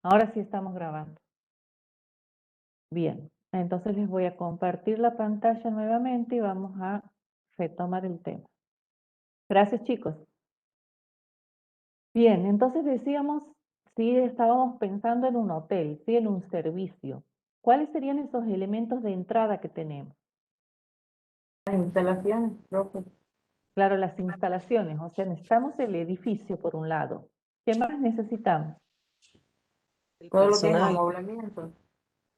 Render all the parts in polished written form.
Ahora sí estamos grabando. Bien, entonces les voy a compartir la pantalla nuevamente y vamos a retomar el tema. Gracias, chicos. Bien, entonces decíamos, si estábamos pensando en un hotel, sí, en un servicio. ¿Cuáles serían esos elementos de entrada que tenemos? Las instalaciones, profe. Claro, las instalaciones, o sea, necesitamos el edificio por un lado. ¿Qué más necesitamos? El Todo lo que es personal, amoblamiento.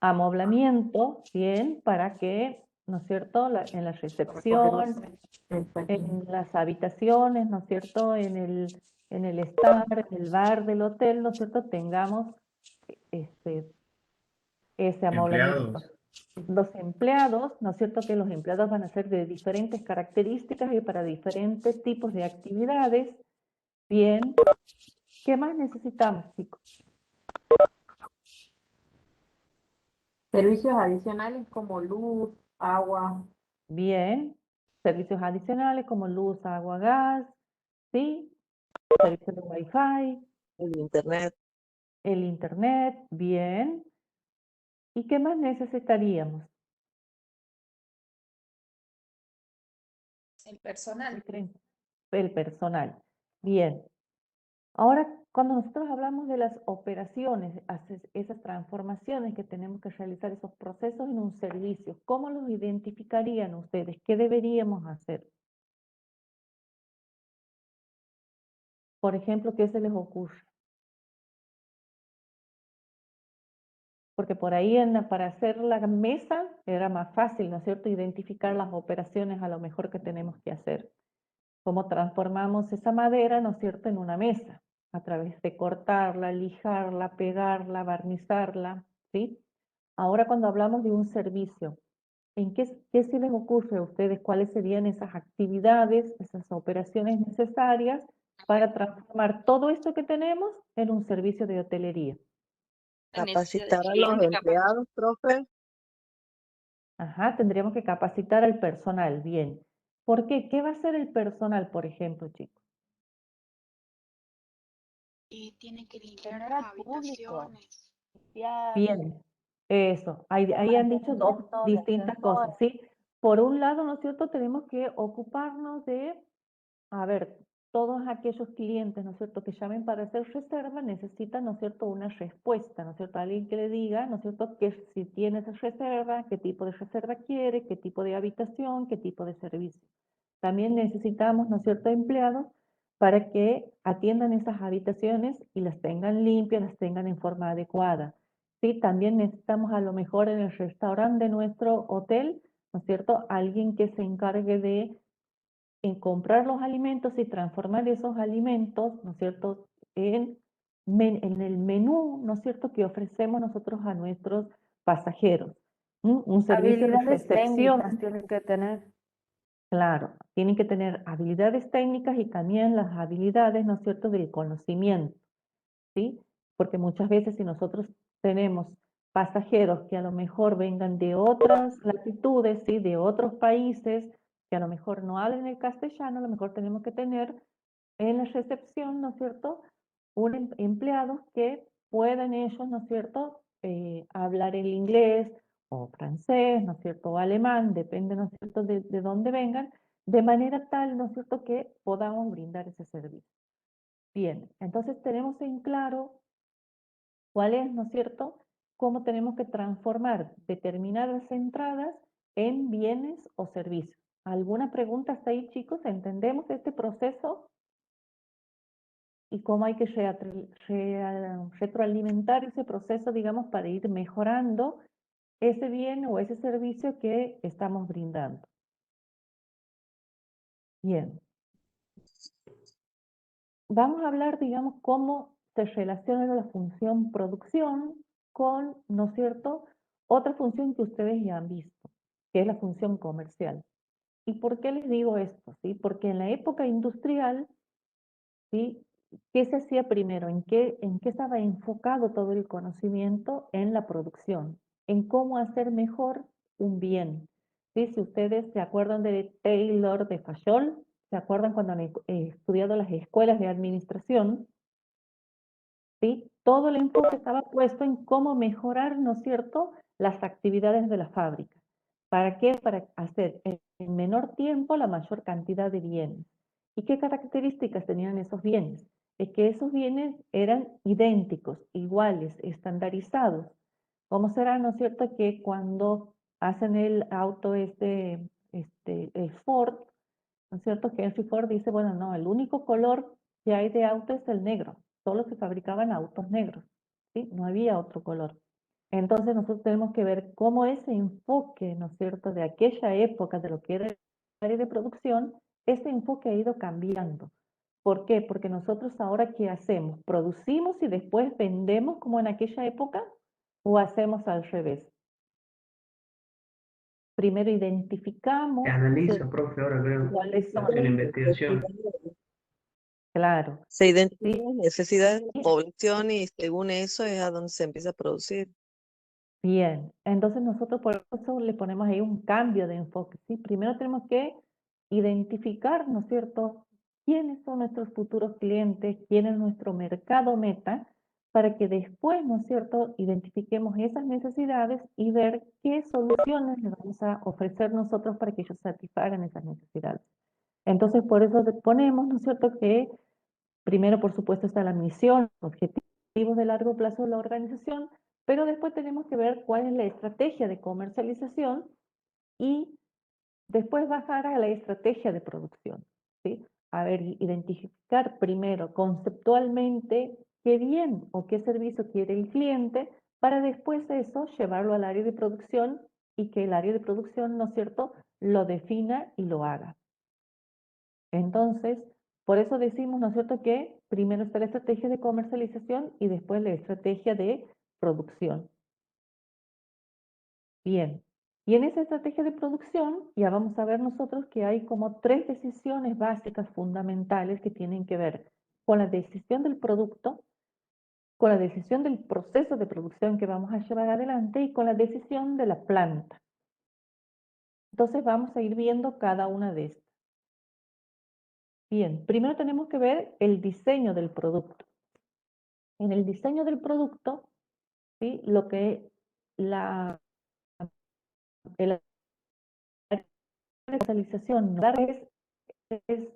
Amoblamiento, bien, para que, ¿no es cierto?, en la Para coger recepción, exacto. en las habitaciones, ¿no es cierto?, en el estar, en el bar del hotel, ¿no es cierto?, tengamos este, ese amoblamiento. Empleados. Los empleados, ¿no es cierto?, que los empleados van a ser de diferentes características y para diferentes tipos de actividades. Bien, ¿qué más necesitamos, chicos? Servicios adicionales como luz, agua, Bien, servicios adicionales como luz, agua, gas, ¿sí? Servicios de Wi-Fi, el internet, el internet, bien. ¿Y qué más necesitaríamos? El ¿Qué personal. creen? El personal. Bien. Ahora, cuando nosotros hablamos de las operaciones, esas transformaciones que tenemos que realizar, esos procesos en un servicio, ¿cómo los identificarían ustedes? ¿Qué deberíamos hacer? Por ejemplo, ¿qué se les ocurre? Porque por ahí para hacer la mesa era más fácil, ¿no es cierto?, identificar las operaciones a lo mejor que tenemos que hacer. Cómo transformamos esa madera, ¿no es cierto?, en una mesa, a través de cortarla, lijarla, pegarla, barnizarla, ¿sí? Ahora cuando hablamos de un servicio, ¿qué se les ocurre a ustedes? ¿Cuáles serían esas actividades, esas operaciones necesarias para transformar todo esto que tenemos en un servicio de hotelería? La necesidad del capacitar a los cliente, capaz. empleados, profe, Ajá, tendríamos que capacitar al personal, bien. ¿Por qué? ¿Qué va a hacer el personal, por ejemplo, chicos? Tiene que limpiar Atender las al público, habitaciones. limpiar, Bien, eso. Ahí han dicho dos mantenimiento de distintas cosas, ascensores. ¿sí? Por un lado, ¿no es cierto?, tenemos que ocuparnos de, a ver, todos aquellos clientes, ¿no es cierto?, que llamen para hacer reserva necesitan, ¿no es cierto?, una respuesta, ¿no es cierto?, alguien que le diga, ¿no es cierto?, que si tiene esa reserva, qué tipo de reserva quiere, qué tipo de habitación, qué tipo de servicio. También necesitamos, ¿no es cierto?, empleados para que atiendan esas habitaciones y las tengan limpias, las tengan en forma adecuada. Sí, también necesitamos a lo mejor en el restaurante de nuestro hotel, ¿no es cierto?, alguien que se encargue de comprar los alimentos y transformar esos alimentos, ¿no es cierto?, en el menú, ¿no es cierto?, que ofrecemos nosotros a nuestros pasajeros. Un servicio de Habilidades técnicas recepción. tienen que tener. Claro, tienen que tener habilidades técnicas y también las habilidades, ¿no es cierto?, del conocimiento, ¿sí? Porque muchas veces si nosotros tenemos pasajeros que a lo mejor vengan de otras latitudes, ¿sí?, de otros países, que a lo mejor no hablen el castellano, a lo mejor tenemos que tener en la recepción, ¿no es cierto?, empleados que puedan ellos, ¿no es cierto?, hablar el inglés o francés, ¿no es cierto?, o alemán, depende, ¿no es cierto?, de dónde vengan, de manera tal, ¿no es cierto?, que podamos brindar ese servicio. Bien, entonces tenemos en claro cuál es, ¿no es cierto?, cómo tenemos que transformar determinadas entradas en bienes o servicios. ¿Alguna pregunta hasta ahí, chicos? ¿Entendemos este proceso? Y cómo hay que retroalimentar ese proceso, digamos, para ir mejorando ese bien o ese servicio que estamos brindando. Bien, vamos a hablar, digamos, cómo se relaciona la función producción con, ¿no es cierto?, otra función que ustedes ya han visto, que es la función comercial. ¿Y por qué les digo esto? ¿Sí? Porque en la época industrial, ¿sí?, ¿qué se hacía primero? En qué estaba enfocado todo el conocimiento? En la producción, en cómo hacer mejor un bien. ¿Sí? Si ustedes se acuerdan de Taylor de Fayol, ¿se acuerdan cuando han estudiado las escuelas de administración? ¿sí? Todo el enfoque estaba puesto en cómo mejorar, ¿no es cierto?, las actividades de la fábrica. ¿Para qué? Para hacer en menor tiempo la mayor cantidad de bienes. ¿Y qué características tenían esos bienes? Es que esos bienes eran idénticos, iguales, estandarizados. ¿Cómo será, no es cierto?, que cuando hacen el auto el Ford, ¿no es cierto?, que Henry Ford dice, bueno, no, el único color que hay de auto es el negro, solo se fabricaban autos negros, ¿sí? No había otro color. Entonces nosotros tenemos que ver cómo ese enfoque, ¿no es cierto?, de aquella época, de lo que era el área de producción, ese enfoque ha ido cambiando. ¿Por qué? Porque nosotros ahora, ¿qué hacemos? ¿Producimos y después vendemos como en aquella época? ¿O hacemos al revés? Primero identificamos, Se analiza, profe, ahora veo, cuáles se son, hace la investigación. claro, Se ¿sí? identifican las necesidades de la población y según eso es a donde se empieza a producir. Bien, entonces nosotros por eso le ponemos ahí un cambio de enfoque, ¿sí? Primero tenemos que identificar, ¿no es cierto?, quiénes son nuestros futuros clientes, quién es nuestro mercado meta, para que después, ¿no es cierto?, identifiquemos esas necesidades y ver qué soluciones les vamos a ofrecer nosotros para que ellos satisfagan esas necesidades. Entonces, por eso ponemos, ¿no es cierto?, que primero, por supuesto, está la misión, objetivos de largo plazo de la organización, pero después tenemos que ver cuál es la estrategia de comercialización y después bajar a la estrategia de producción, ¿sí? A ver, identificar primero conceptualmente qué bien o qué servicio quiere el cliente para después eso llevarlo al área de producción y que el área de producción, ¿no es cierto?, lo defina y lo haga. Entonces, por eso decimos, ¿no es cierto?, que primero está la estrategia de comercialización y después la estrategia de producción. Bien, y en esa estrategia de producción ya vamos a ver nosotros que hay como 3 decisiones básicas fundamentales que tienen que ver con la decisión del producto, con la decisión del proceso de producción que vamos a llevar adelante y con la decisión de la planta. Entonces vamos a ir viendo cada una de estas. Bien, primero tenemos que ver el diseño del producto. En el diseño del producto, ¿sí?, lo que la el área de comercialización nos da es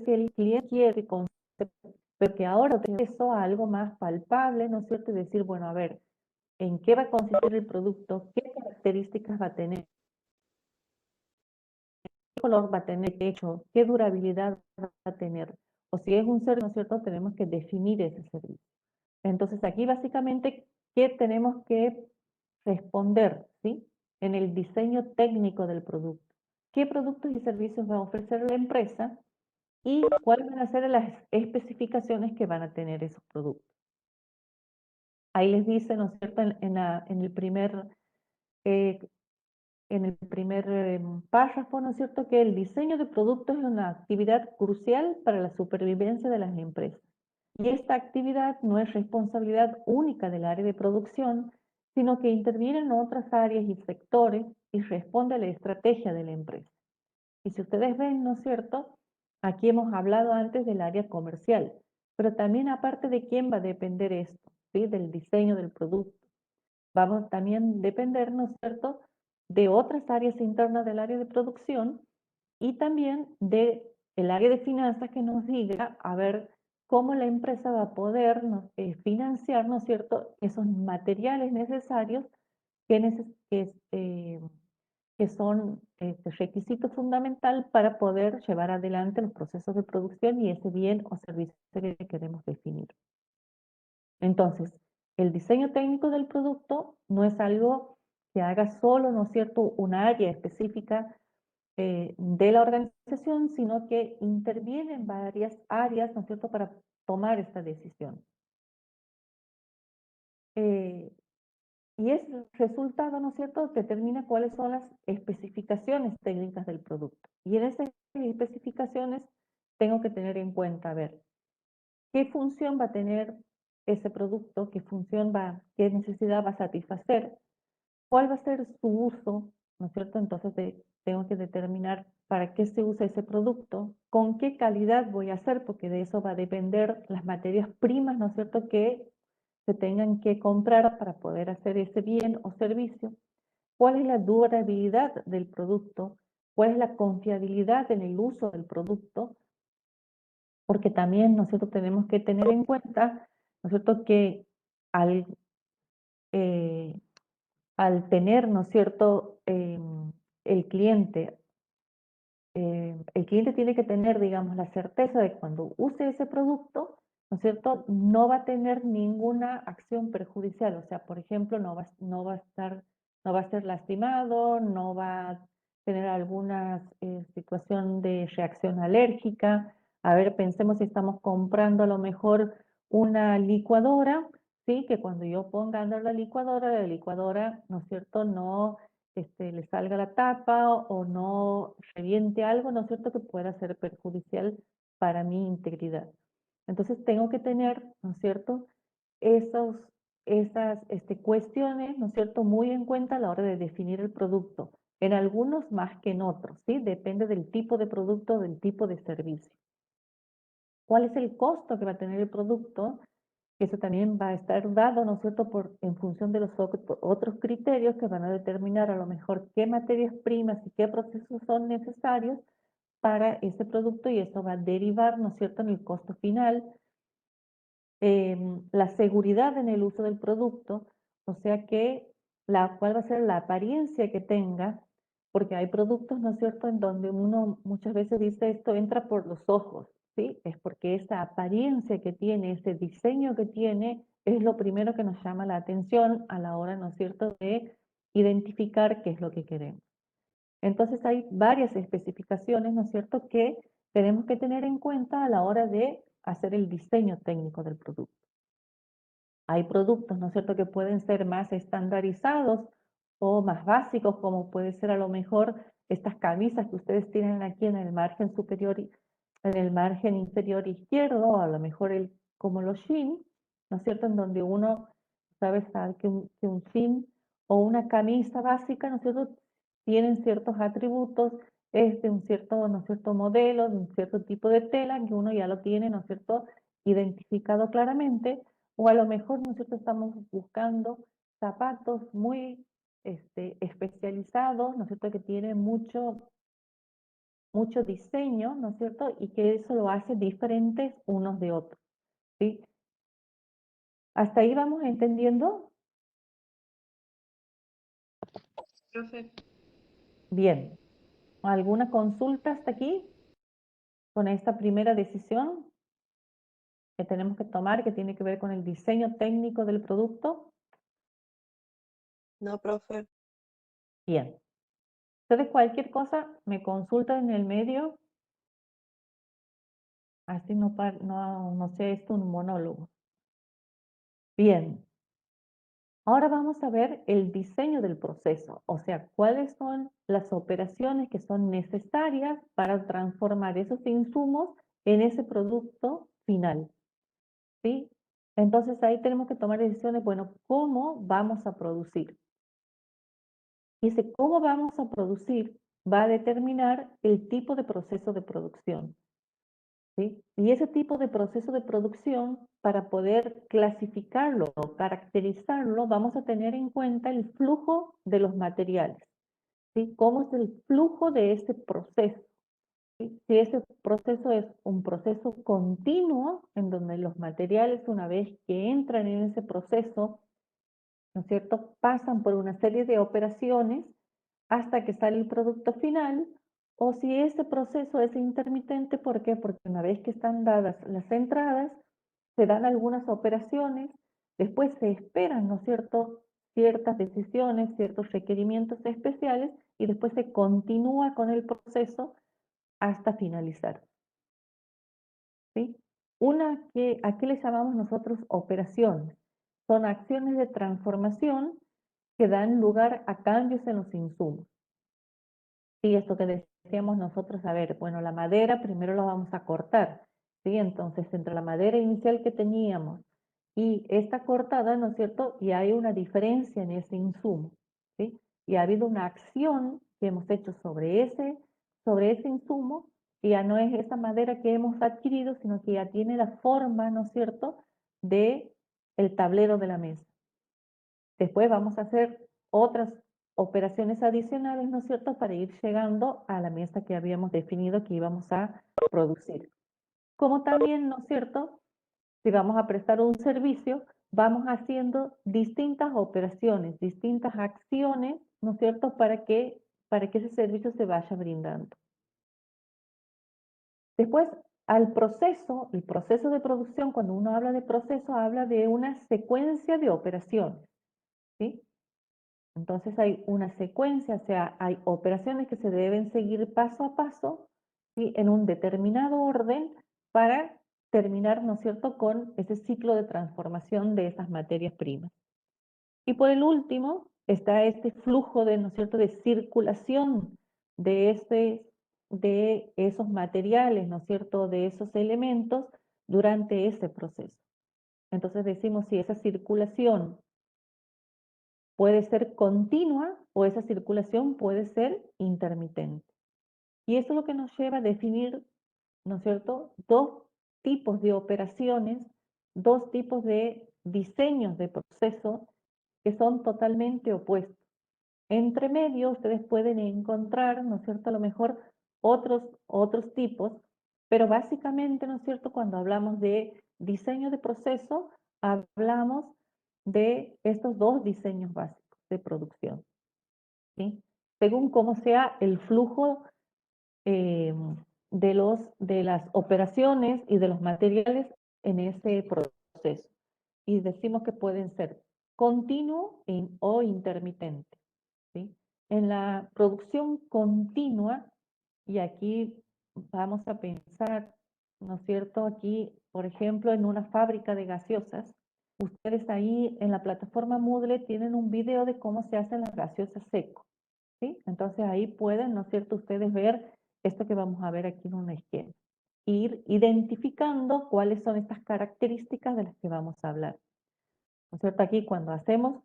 si el cliente quiere concepto, pero que ahora tiene eso a algo más palpable, ¿no es cierto? Y decir, bueno, a ver, ¿en qué va a consistir el producto? ¿Qué características va a tener? ¿Qué color va a tener? ¿Qué hecho? ¿Qué durabilidad va a tener? O si es un servicio, ¿no es cierto?, tenemos que definir ese servicio. Entonces aquí básicamente, ¿qué tenemos que responder, ¿sí?, en el diseño técnico del producto? ¿Qué productos y servicios va a ofrecer la empresa? Y cuáles van a ser las especificaciones que van a tener esos productos. Ahí les dice, ¿no es cierto?, en el primer párrafo, ¿no es cierto?, que el diseño de productos es una actividad crucial para la supervivencia de las empresas. Y esta actividad no es responsabilidad única del área de producción, sino que interviene en otras áreas y sectores y responde a la estrategia de la empresa. Y si ustedes ven, ¿no es cierto?, aquí hemos hablado antes del área comercial, pero también aparte de quién va a depender esto, ¿sí?, del diseño del producto. Vamos también a depender, ¿no es cierto?, de otras áreas internas del área de producción y también del área de finanzas que nos diga a ver cómo la empresa va a poder financiar, ¿no es cierto?, esos materiales necesarios que son requisito fundamental para poder llevar adelante los procesos de producción y ese bien o servicio que queremos definir. Entonces, el diseño técnico del producto no es algo que haga solo, ¿no es cierto?, una área específica de la organización, sino que interviene en varias áreas, ¿no es cierto?, para tomar esta decisión. Y ese resultado, ¿no es cierto?, determina cuáles son las especificaciones técnicas del producto. Y en esas especificaciones tengo que tener en cuenta, a ver, qué función va a tener ese producto, qué necesidad va a satisfacer, cuál va a ser su uso, ¿no es cierto? Entonces tengo que determinar para qué se usa ese producto, con qué calidad voy a hacer, porque de eso va a depender las materias primas, ¿no es cierto?, que se tengan que comprar para poder hacer ese bien o servicio, cuál es la durabilidad del producto, cuál es la confiabilidad en el uso del producto, porque también nosotros tenemos que tener en cuenta, ¿no es cierto?, que al, eh, al tener, ¿no es cierto?, el cliente tiene que tener, digamos, la certeza de que cuando use ese producto, ¿no es cierto?, no va a tener ninguna acción perjudicial. O sea, por ejemplo, no va a estar, no va a ser lastimado, no va a tener alguna situación de reacción alérgica. A ver, pensemos si estamos comprando a lo mejor una licuadora, ¿sí? Que cuando yo ponga a andar la licuadora, ¿no es cierto?, no le salga la tapa o no reviente algo, ¿no es cierto?, que pueda ser perjudicial para mi integridad. Entonces tengo que tener, ¿no es cierto?, esas cuestiones, ¿no es cierto?, muy en cuenta a la hora de definir el producto. En algunos más que en otros, ¿sí? Depende del tipo de producto, del tipo de servicio. ¿Cuál es el costo que va a tener el producto? Eso también va a estar dado, ¿no es cierto?, en función de los otros criterios que van a determinar a lo mejor qué materias primas y qué procesos son necesarios para ese producto y eso va a derivar, ¿no es cierto?, en el costo final, la seguridad en el uso del producto, o sea que cuál va a ser la apariencia que tenga, porque hay productos, ¿no es cierto?, en donde uno muchas veces dice esto entra por los ojos, ¿sí? Es porque esa apariencia que tiene, ese diseño que tiene, es lo primero que nos llama la atención a la hora, ¿no es cierto?, de identificar qué es lo que queremos. Entonces hay varias especificaciones, ¿no es cierto?, que tenemos que tener en cuenta a la hora de hacer el diseño técnico del producto. Hay productos, ¿no es cierto?, que pueden ser más estandarizados o más básicos, como puede ser a lo mejor estas camisas que ustedes tienen aquí en el margen superior, en el margen inferior izquierdo, o a lo mejor como los jeans, ¿no es cierto?, en donde uno sabe que un jean o una camisa básica, ¿no es cierto?, tienen ciertos atributos, es de un cierto, ¿no es cierto?, modelo, de un cierto tipo de tela, que uno ya lo tiene, ¿no es cierto?, identificado claramente, o a lo mejor, ¿no es cierto?, estamos buscando zapatos muy especializados, ¿no es cierto?, que tienen mucho diseño, ¿no es cierto?, y que eso lo hace diferentes unos de otros, ¿sí? ¿Hasta ahí vamos entendiendo? Profe, Bien. ¿Alguna consulta hasta aquí con esta primera decisión que tenemos que tomar, que tiene que ver con el diseño técnico del producto? No, profe. Bien. Entonces, cualquier cosa me consultan en el medio, así no sea esto un monólogo. Bien. Ahora vamos a ver el diseño del proceso, o sea, cuáles son las operaciones que son necesarias para transformar esos insumos en ese producto final, ¿sí? Entonces ahí tenemos que tomar decisiones, bueno, ¿cómo vamos a producir? Y ese cómo vamos a producir va a determinar el tipo de proceso de producción, ¿sí? Y ese tipo de proceso de producción, para poder clasificarlo o caracterizarlo, vamos a tener en cuenta el flujo de los materiales, ¿sí? ¿Cómo es el flujo de ese proceso? ¿Sí? Si ese proceso es un proceso continuo, en donde los materiales, una vez que entran en ese proceso, ¿no es cierto?, pasan por una serie de operaciones hasta que sale el producto final, o si ese proceso es intermitente, ¿por qué? Porque una vez que están dadas las entradas, se dan algunas operaciones, después se esperan, ¿no es cierto?, ciertas decisiones, ciertos requerimientos especiales, y después se continúa con el proceso hasta finalizar, ¿sí? ¿A qué le llamamos nosotros operaciones? Son acciones de transformación que dan lugar a cambios en los insumos. Sí, esto que decíamos nosotros, a ver, bueno, la madera primero la vamos a cortar, ¿sí? Entonces, entre la madera inicial que teníamos y esta cortada, ¿no es cierto?, y hay una diferencia en ese insumo, ¿sí? Y ha habido una acción que hemos hecho sobre sobre ese insumo, que ya no es esa madera que hemos adquirido, sino que ya tiene la forma, ¿no es cierto?, de el tablero de la mesa. Después vamos a hacer otras operaciones adicionales, ¿no es cierto?, para ir llegando a la mesa que habíamos definido que íbamos a producir. Como también, ¿no es cierto?, si vamos a prestar un servicio, vamos haciendo distintas operaciones, distintas acciones, ¿no es cierto?, para que ese servicio se vaya brindando. Después, el proceso de producción, cuando uno habla de proceso, habla de una secuencia de operaciones, ¿sí? Entonces hay una secuencia, o sea, hay operaciones que se deben seguir paso a paso, ¿sí?, en un determinado orden para terminar, ¿no es cierto?, con ese ciclo de transformación de esas materias primas. Y por el último, está este flujo de, ¿no es cierto?, de circulación de esos materiales, ¿no es cierto?, de esos elementos durante ese proceso. Entonces decimos si esa circulación puede ser continua o esa circulación puede ser intermitente. Y eso es lo que nos lleva a definir, ¿no es cierto?, dos tipos de operaciones, dos tipos de diseños de proceso que son totalmente opuestos. Entre medio ustedes pueden encontrar, ¿no es cierto?, a lo mejor otros tipos, pero básicamente, ¿no es cierto?, cuando hablamos de diseño de proceso, hablamos de estos dos diseños básicos de producción, ¿sí? Según cómo sea el flujo de las operaciones y de los materiales en ese proceso. Y decimos que pueden ser continuo o intermitente, ¿sí? En la producción continua, y aquí vamos a pensar, ¿no es cierto?, aquí, por ejemplo, en una fábrica de gaseosas, ustedes ahí en la plataforma Moodle tienen un video de cómo se hacen las gaseosas seco, ¿sí? Entonces ahí pueden, ¿no es cierto?, ustedes ver esto que vamos a ver aquí en una esquema. Ir identificando cuáles son estas características de las que vamos a hablar. ¿No es cierto? Aquí cuando hacemos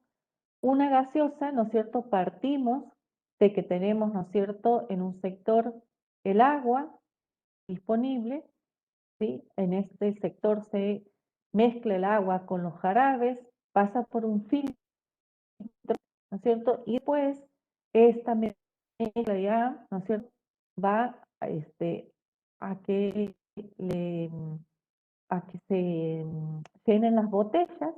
una gaseosa, ¿no es cierto?, partimos de que tenemos, ¿no es cierto?, en un sector el agua disponible, ¿sí? En este sector se mezcla el agua con los jarabes, pasa por un filtro, ¿no es cierto?, y después esta mezcla ya, ¿no es cierto?, va a que, le, a que se llenen las botellas,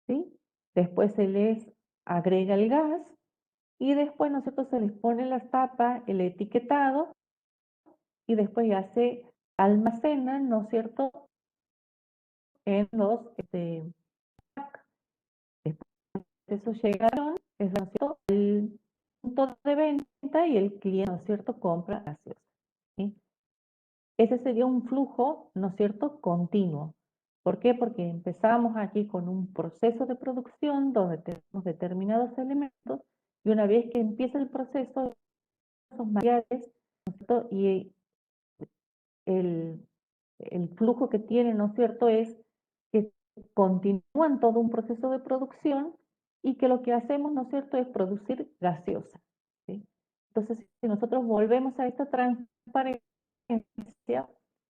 ¿sí? Después se les agrega el gas y después nosotros se les pone las tapas, el etiquetado y después ya se almacenan, ¿no es cierto?, en los después de eso llegaron, ¿no es cierto?, al punto de venta y el cliente, ¿no es cierto?, compra gaseosa, ¿sí? Ese sería un flujo, ¿no es cierto?, continuo. ¿Por qué? Porque empezamos aquí con un proceso de producción donde tenemos determinados elementos y una vez que empieza el proceso, esos materiales, ¿no es cierto?, y el, el flujo que tiene, ¿no es cierto?, es que continúan todo un proceso de producción y que lo que hacemos, ¿no es cierto?, es producir gaseosa, ¿sí? Entonces, si nosotros volvemos a esta transparencia,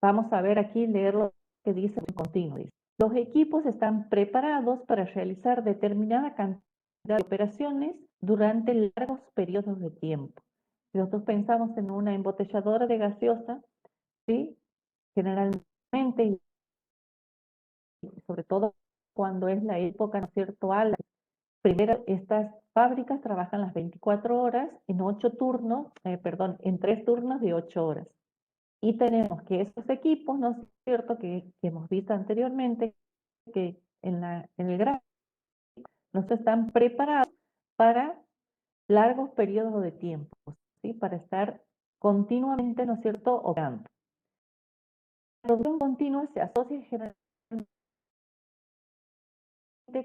vamos a ver aquí, leer lo que dice en continuo. Dice, los equipos están preparados para realizar determinada cantidad de operaciones durante largos periodos de tiempo. Si nosotros pensamos en una embotelladora de gaseosa, ¿sí?, generalmente, sobre todo cuando es la época, ¿no es cierto?, alta, primero estas fábricas trabajan las 24 horas en 8 turnos, en 3 turnos de 8 horas. Y tenemos que esos equipos, ¿no es cierto?, que hemos visto anteriormente, que en el gráfico, no están preparados para largos periodos de tiempo, ¿sí?, para estar continuamente, ¿no es cierto?, operando. La producción continua se asocia generalmente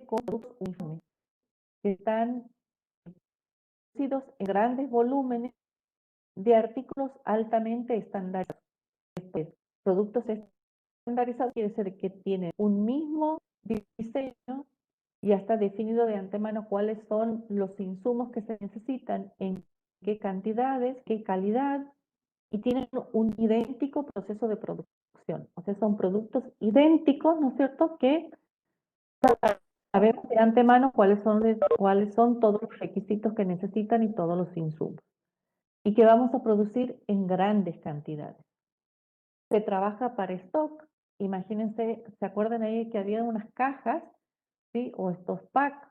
con productos uniformes, que están producidos en grandes volúmenes de artículos altamente estandarizados. Productos estandarizados quiere decir que tienen un mismo diseño, ya está definido de antemano cuáles son los insumos que se necesitan, en qué cantidades, qué calidad y tienen un idéntico proceso de producción. O sea, son productos idénticos, ¿no es cierto?, que sabemos de antemano cuáles son todos los requisitos que necesitan y todos los insumos. Y que vamos a producir en grandes cantidades. Se trabaja para stock. Imagínense, ¿se acuerdan ahí que había unas cajas, ¿sí? O estos packs?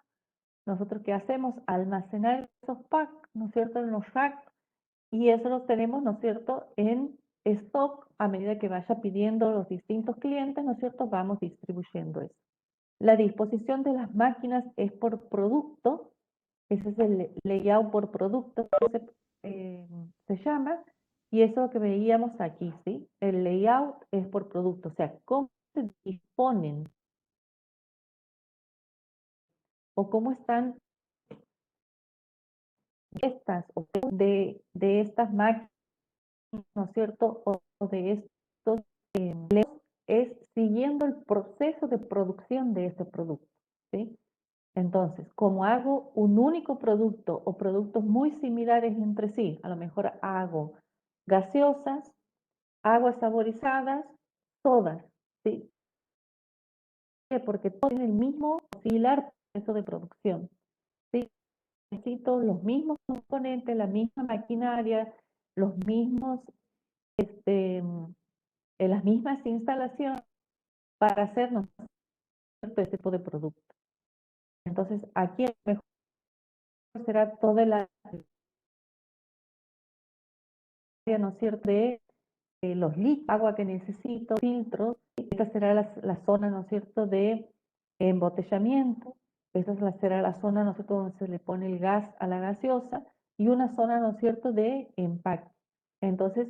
Nosotros, ¿qué hacemos? Almacenar esos packs, ¿no es cierto?, en los racks, y eso los tenemos, ¿no es cierto?, en stock. A medida que vaya pidiendo los distintos clientes, ¿no es cierto?, vamos distribuyendo eso. La disposición de las máquinas es por producto. Ese es el layout por producto, se llama, y eso es lo que veíamos aquí, ¿sí? El layout es por producto, o sea, cómo se disponen o cómo están estas o de estas máquinas, ¿no es cierto? O de estos es siguiendo el proceso de producción de ese producto, ¿sí? Entonces, como hago un único producto o productos muy similares entre sí, a lo mejor hago gaseosas, aguas saborizadas, sodas, ¿sí? Porque todo tiene el mismo similar proceso de producción, ¿sí? Necesito los mismos componentes, la misma maquinaria, los mismos, las mismas instalaciones para hacer, ¿no es cierto?, este tipo de producto. Entonces, aquí a lo mejor será toda la área, ¿no es cierto?, de los líquidos, agua que necesito, filtros. Esta será la zona, ¿no es cierto?, de embotellamiento. Esta será la zona, ¿no es cierto?, donde se le pone el gas a la gaseosa, y una zona, ¿no es cierto?, de empaque. Entonces,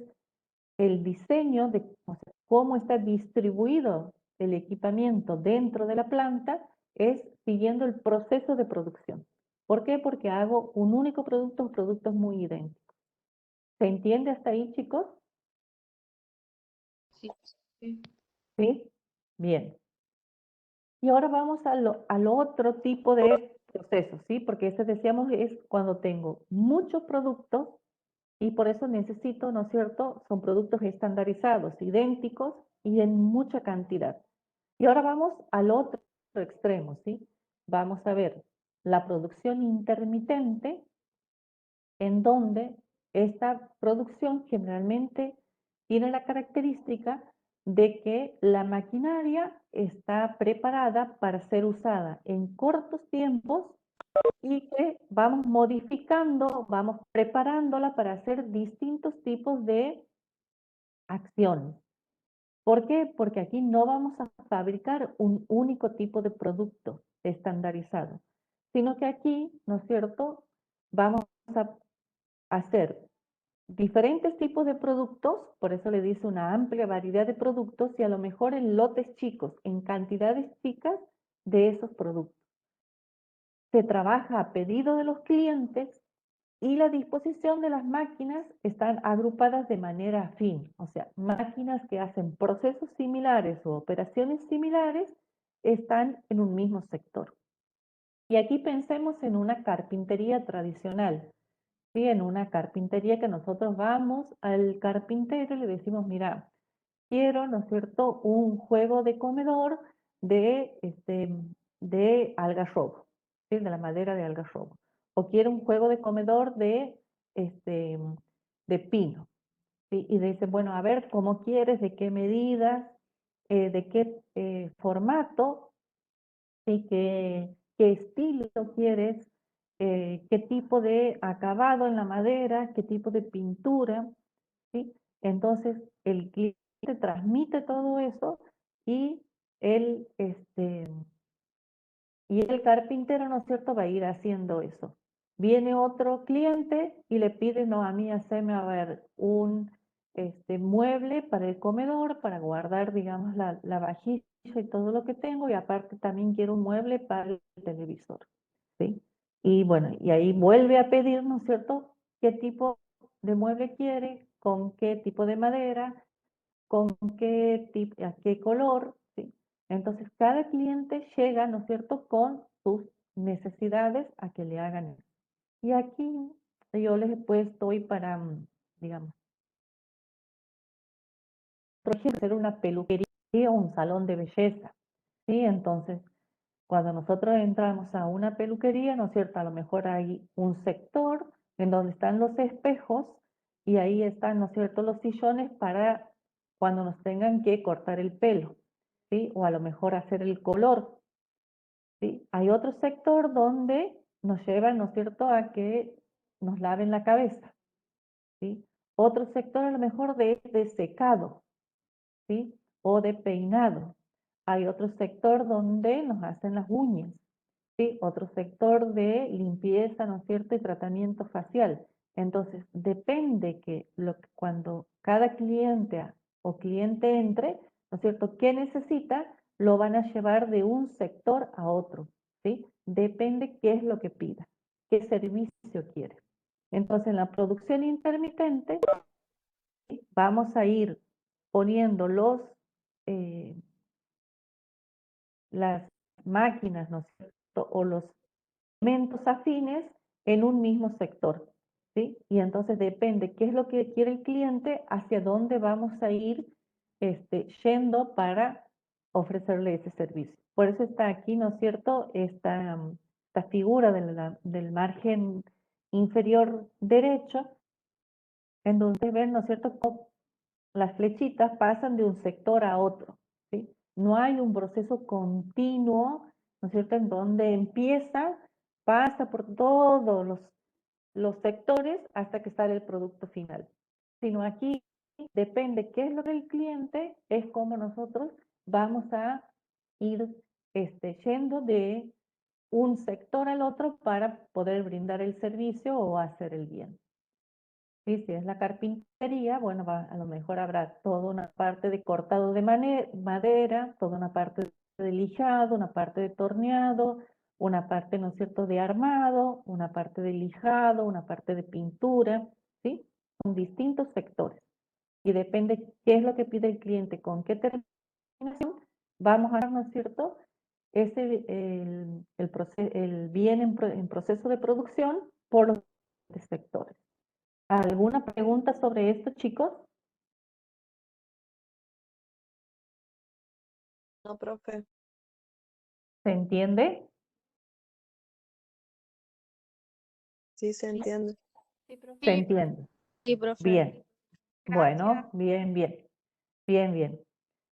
el diseño de, o sea, cómo está distribuido el equipamiento dentro de la planta es siguiendo el proceso de producción. ¿Por qué? Porque hago un único producto o productos muy idénticos. ¿Se entiende hasta ahí, chicos? Sí. Sí. ¿Sí? Bien. Y ahora vamos al otro tipo de procesos, ¿sí? Porque este, decíamos, es cuando tengo muchos productos y por eso necesito, ¿no es cierto?, son productos estandarizados, idénticos y en mucha cantidad. Y ahora vamos al otro extremo, ¿sí? Vamos a ver la producción intermitente, en donde esta producción generalmente tiene la característica de que la maquinaria está preparada para ser usada en cortos tiempos y que vamos modificando, vamos preparándola para hacer distintos tipos de acciones. ¿Por qué? Porque aquí no vamos a fabricar un único tipo de producto estandarizado, sino que aquí, ¿no es cierto?, vamos a hacer diferentes tipos de productos, por eso le dice una amplia variedad de productos, y a lo mejor en lotes chicos, en cantidades chicas de esos productos. Se trabaja a pedido de los clientes y la disposición de las máquinas están agrupadas de manera afín, o sea, máquinas que hacen procesos similares o operaciones similares están en un mismo sector. Y aquí pensemos en una carpintería tradicional, ¿sí? En una carpintería que nosotros vamos al carpintero y le decimos, mira, quiero, ¿no es cierto?, un juego de comedor de algarrobo, ¿sí?, de la madera de algarrobo. O quiero un juego de comedor este, de pino, ¿sí? Y dice, bueno, a ver, ¿cómo quieres? ¿De qué medidas? ¿De qué formato? ¿Sí? ¿Qué estilo quieres? ¿Qué tipo de acabado en la madera? ¿Qué tipo de pintura? ¿Sí? Entonces, el cliente transmite todo eso y el carpintero, ¿no es cierto?, va a ir haciendo eso. Viene otro cliente y le pide, no, a mí haceme, a ver, un mueble para el comedor, para guardar, digamos, la vajilla y todo lo que tengo, y aparte también quiero un mueble para el televisor, ¿sí? Y bueno, y ahí vuelve a pedir, ¿no es cierto?, qué tipo de mueble quiere, con qué tipo de madera, con qué tipo, a qué color, ¿sí? Entonces, cada cliente llega, ¿no es cierto?, con sus necesidades a que le hagan eso. Y aquí yo les he puesto hoy para, digamos, por ejemplo, hacer una peluquería o un salón de belleza, ¿sí? Entonces, cuando nosotros entramos a una peluquería, ¿no es cierto? A lo mejor hay un sector en donde están los espejos y ahí están, ¿no es cierto?, los sillones para cuando nos tengan que cortar el pelo, ¿sí? O a lo mejor hacer el color, ¿sí? Hay otro sector donde nos llevan, ¿no es cierto?, a que nos laven la cabeza, ¿sí? Otro sector a lo mejor de secado, ¿sí? O de peinado. Hay otro sector donde nos hacen las uñas, ¿sí? Otro sector de limpieza, ¿no es cierto? Y tratamiento facial. Entonces, depende que cuando cada cliente o cliente entre, ¿no es cierto? ¿Qué necesita? Lo van a llevar de un sector a otro, ¿sí? Depende qué es lo que pida, qué servicio quiere. Entonces, en la producción intermitente, ¿sí? Vamos a ir poniendo las máquinas, ¿no es cierto? O los elementos afines en un mismo sector, ¿sí? Y entonces depende qué es lo que quiere el cliente, hacia dónde vamos a ir yendo para ofrecerle ese servicio. Por eso está aquí, ¿no es cierto?, esta figura del margen inferior derecho, en donde ven, ¿no es cierto?, cómo las flechitas pasan de un sector a otro, ¿sí? No hay un proceso continuo, ¿no es cierto?, en donde empieza, pasa por todos los sectores hasta que sale el producto final. Sino aquí depende qué es lo del cliente, es como nosotros vamos a ir yendo de un sector al otro para poder brindar el servicio o hacer el bien. Sí, si es la carpintería, bueno, a lo mejor habrá toda una parte de cortado de madera, toda una parte de lijado, una parte de torneado, una parte, ¿no es cierto?, de armado, una parte de lijado, una parte de pintura, ¿sí? Son distintos sectores. Y depende qué es lo que pide el cliente, con qué terminación, vamos a dar, ¿no es cierto?, el bien en proceso de producción por los sectores. ¿Alguna pregunta sobre esto, chicos? No, profe. ¿Se entiende? Sí, se entiende. Sí, profe. Se entiende. Sí, profe. Bien. Bueno, bien, bien. Bien, bien.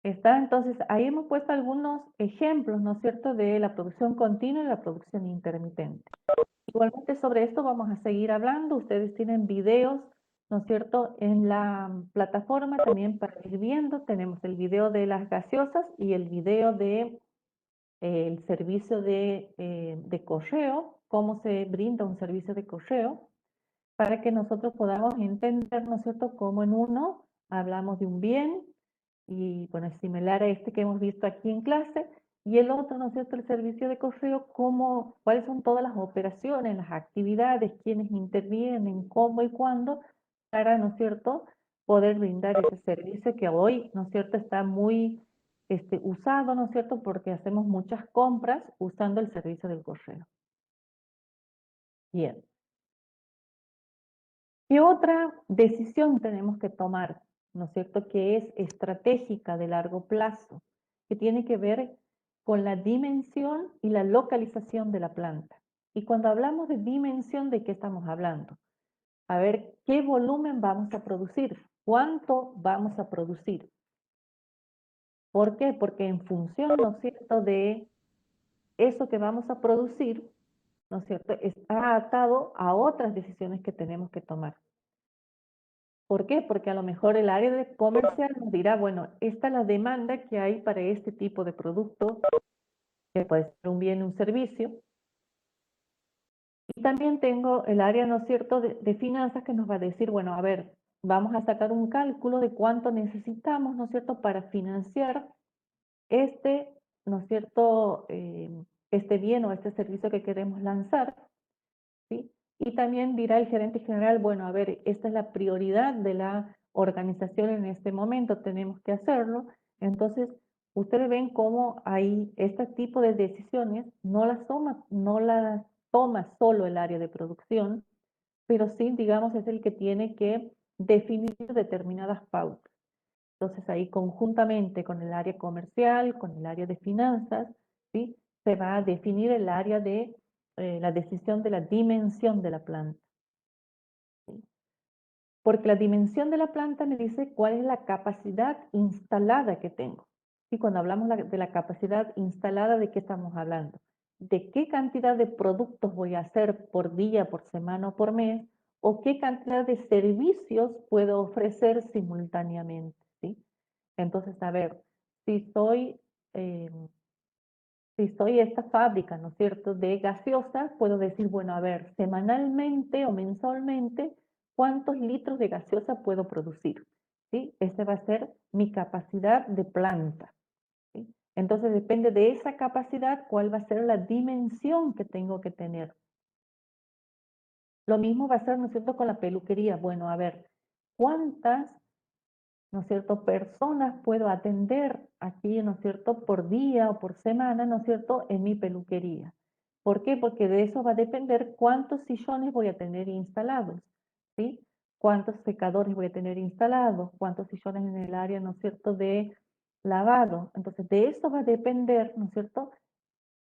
Está, entonces, ahí hemos puesto algunos ejemplos, ¿no es cierto?, de la producción continua y la producción intermitente. Igualmente sobre esto vamos a seguir hablando. Ustedes tienen videos, ¿no es cierto?, en la plataforma también para ir viendo. Tenemos el video de las gaseosas y el video de el servicio de correo, cómo se brinda un servicio de correo, para que nosotros podamos entender, ¿no es cierto?, cómo en uno hablamos de un bien, y bueno, es similar a este que hemos visto aquí en clase, y el otro, ¿no es cierto?, el servicio de correo, cuáles son todas las operaciones, las actividades, quiénes intervienen, cómo y cuándo, para, ¿no es cierto?, poder brindar ese servicio que hoy, ¿no es cierto?, está muy usado, ¿no es cierto?, porque hacemos muchas compras usando el servicio del correo. Bien. ¿Qué otra decisión tenemos que tomar, no es cierto?, que es estratégica de largo plazo, que tiene que ver con la dimensión y la localización de la planta. Y cuando hablamos de dimensión, ¿de qué estamos hablando? A ver, ¿qué volumen vamos a producir? ¿Cuánto vamos a producir? ¿Por qué? Porque en función, ¿no es cierto?, de eso que vamos a producir, ¿no es cierto?, está atado a otras decisiones que tenemos que tomar. ¿Por qué? Porque a lo mejor el área de comercial nos dirá, bueno, esta es la demanda que hay para este tipo de producto, que puede ser un bien, un servicio. Y también tengo el área, ¿no es cierto?, de finanzas que nos va a decir, bueno, a ver, vamos a sacar un cálculo de cuánto necesitamos, ¿no es cierto?, para financiar ¿no es cierto?, este bien o este servicio que queremos lanzar, ¿sí? Y también dirá el gerente general, bueno, a ver, esta es la prioridad de la organización en este momento, tenemos que hacerlo. Entonces, ustedes ven cómo hay este tipo de decisiones, no las toma solo el área de producción, pero sí, digamos, es el que tiene que definir determinadas pautas. Entonces ahí conjuntamente con el área comercial, con el área de finanzas, ¿sí? Se va a definir el área de la decisión de la dimensión de la planta. ¿Sí? Porque la dimensión de la planta me dice cuál es la capacidad instalada que tengo. Y cuando hablamos de la capacidad instalada, ¿de qué estamos hablando? De qué cantidad de productos voy a hacer por día, por semana o por mes, o qué cantidad de servicios puedo ofrecer simultáneamente, ¿sí? Entonces, a ver, si soy, eh, si soy esta fábrica, ¿no es cierto?, de gaseosas, puedo decir, bueno, a ver, semanalmente o mensualmente, ¿cuántos litros de gaseosa puedo producir? ¿Sí? Esa va a ser mi capacidad de planta. ¿Sí? Entonces, depende de esa capacidad, cuál va a ser la dimensión que tengo que tener. Lo mismo va a ser, ¿no es cierto?, con la peluquería. Bueno, a ver, ¿cuántas, ¿no es cierto?, personas puedo atender aquí, ¿no es cierto?, por día o por semana, ¿no es cierto?, en mi peluquería. ¿Por qué? Porque de eso va a depender cuántos sillones voy a tener instalados, ¿sí? Cuántos secadores voy a tener instalados, cuántos sillones en el área, ¿no es cierto?, de lavado. Entonces, de eso va a depender, ¿no es cierto?,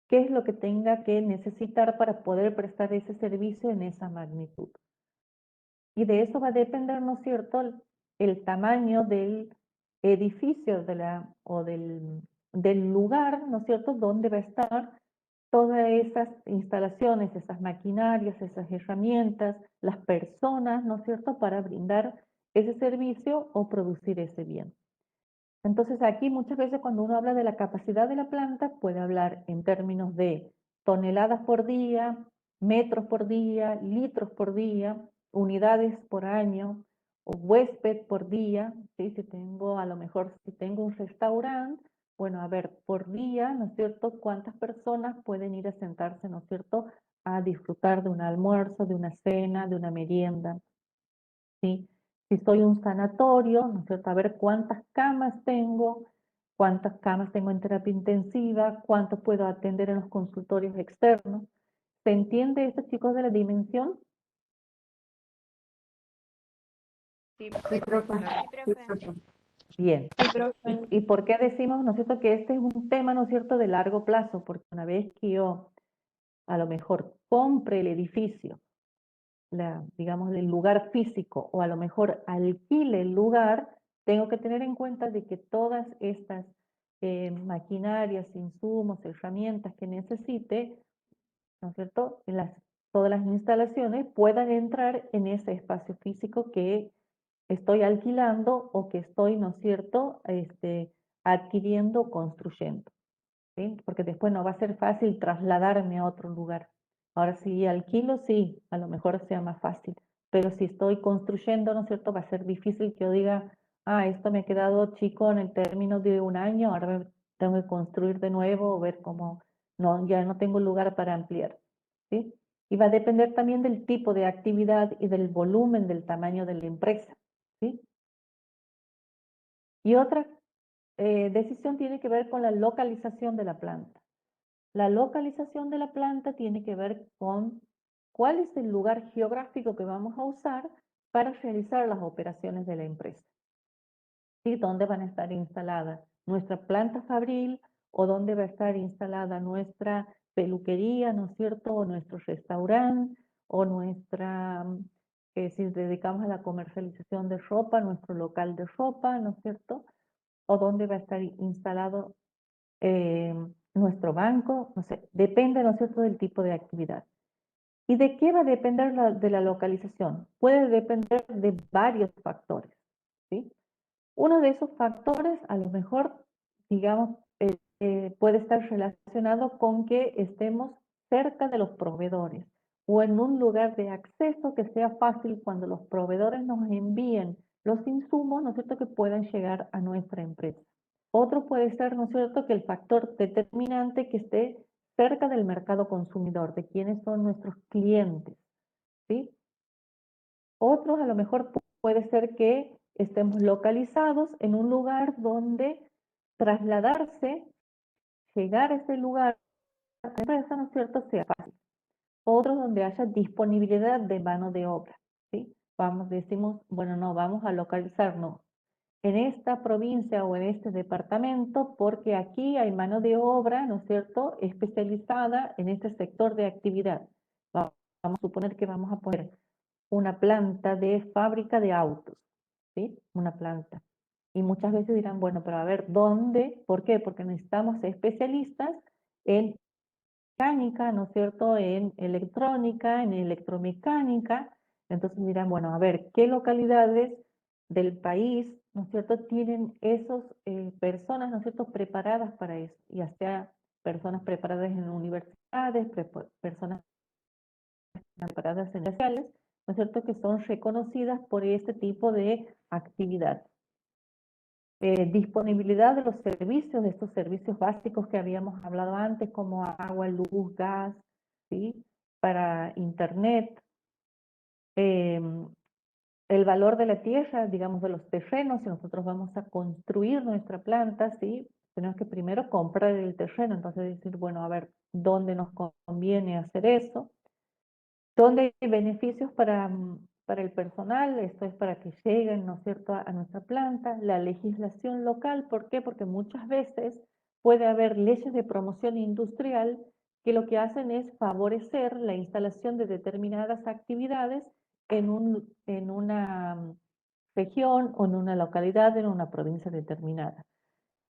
qué es lo que tenga que necesitar para poder prestar ese servicio en esa magnitud. Y de eso va a depender, ¿no es cierto?, el tamaño del edificio o del lugar, ¿no es cierto?, donde va a estar todas esas instalaciones, esas maquinarias, esas herramientas, las personas, ¿no es cierto?, para brindar ese servicio o producir ese bien. Entonces aquí muchas veces cuando uno habla de la capacidad de la planta, puede hablar en términos de toneladas por día, metros por día, litros por día, unidades por año, o huésped por día, ¿sí? Si tengo, a lo mejor, si tengo un restaurante, bueno, a ver, por día, ¿no es cierto?, ¿cuántas personas pueden ir a sentarse, ¿no es cierto?, a disfrutar de un almuerzo, de una cena, de una merienda, ¿sí? Si soy un sanatorio, ¿no es cierto?, a ver cuántas camas tengo en terapia intensiva, cuántos puedo atender en los consultorios externos. ¿Se entiende esto, chicos, de la dimensión? Sí, Sí, profe. claro. Sí, profe. profe. Bien. Sí, profe. ¿Y por qué decimos, no es cierto?, que este es un tema, no es cierto?, de largo plazo? Porque una vez que yo a lo mejor compre el edificio, digamos, el lugar físico, o a lo mejor alquile el lugar, tengo que tener en cuenta de que todas estas maquinarias, insumos, herramientas que necesite, ¿no es cierto?, todas las instalaciones puedan entrar en ese espacio físico que estoy alquilando o que estoy, ¿no es cierto?, adquiriendo o construyendo, ¿sí? Porque después no va a ser fácil trasladarme a otro lugar. Ahora, si alquilo, sí, a lo mejor sea más fácil, pero si estoy construyendo, ¿no es cierto?, va a ser difícil que yo diga, esto me ha quedado chico en el término de un año, ahora tengo que construir de nuevo o ver cómo, no, ya no tengo lugar para ampliar, ¿sí? Y va a depender también del tipo de actividad y del volumen, del tamaño de la empresa, ¿sí? Y otra decisión tiene que ver con la localización de la planta. La localización de la planta tiene que ver con cuál es el lugar geográfico que vamos a usar para realizar las operaciones de la empresa. ¿Sí? ¿Dónde van a estar instaladas nuestra planta fabril o dónde va a estar instalada nuestra peluquería, ¿no es cierto?, o nuestro restaurante, o nuestra, si dedicamos a la comercialización de ropa, nuestro local de ropa, ¿no es cierto?, o dónde va a estar instalado nuestro banco, no sé, depende, ¿no es cierto?, del tipo de actividad. ¿Y de qué va a depender de la localización? Puede depender de varios factores, ¿sí? Uno de esos factores, a lo mejor, digamos, puede estar relacionado con que estemos cerca de los proveedores o en un lugar de acceso que sea fácil cuando los proveedores nos envíen los insumos, ¿no es cierto?, que puedan llegar a nuestra empresa. Otro puede ser, ¿no es cierto?, que el factor determinante que esté cerca del mercado consumidor, de quiénes son nuestros clientes, ¿sí? Otros a lo mejor puede ser que estemos localizados en un lugar donde trasladarse, llegar a ese lugar, a la empresa, ¿no es cierto?, sea fácil. Otros donde haya disponibilidad de mano de obra, ¿sí? Decimos, bueno, no, vamos a localizarnos en esta provincia o en este departamento porque aquí hay mano de obra, ¿no es cierto?, especializada en este sector de actividad. Vamos a suponer que vamos a poner una planta de fábrica de autos, ¿sí? Una planta. Y muchas veces dirán, bueno, pero a ver, ¿dónde? ¿Por qué? Porque necesitamos especialistas en mecánica, ¿no es cierto?, en electrónica, en electromecánica. Entonces dirán, bueno, a ver, ¿qué localidades del país, ¿no es cierto?, tienen esos personas, ¿no es cierto?, preparadas para eso, ya sea personas preparadas en universidades, personas preparadas en sociales, ¿no es cierto?, que son reconocidas por este tipo de actividad. Disponibilidad de los servicios, de estos servicios básicos que habíamos hablado antes, como agua, luz, gas, ¿sí?, para internet. El valor de la tierra, digamos, de los terrenos, si nosotros vamos a construir nuestra planta, ¿sí?, tenemos que primero comprar el terreno, entonces decir, bueno, a ver, ¿dónde nos conviene hacer eso? ¿Dónde hay beneficios para el personal? Esto es para que lleguen, ¿no es cierto?, a nuestra planta. La legislación local, ¿por qué? Porque muchas veces puede haber leyes de promoción industrial que lo que hacen es favorecer la instalación de determinadas actividades en una región o en una localidad, en una provincia determinada.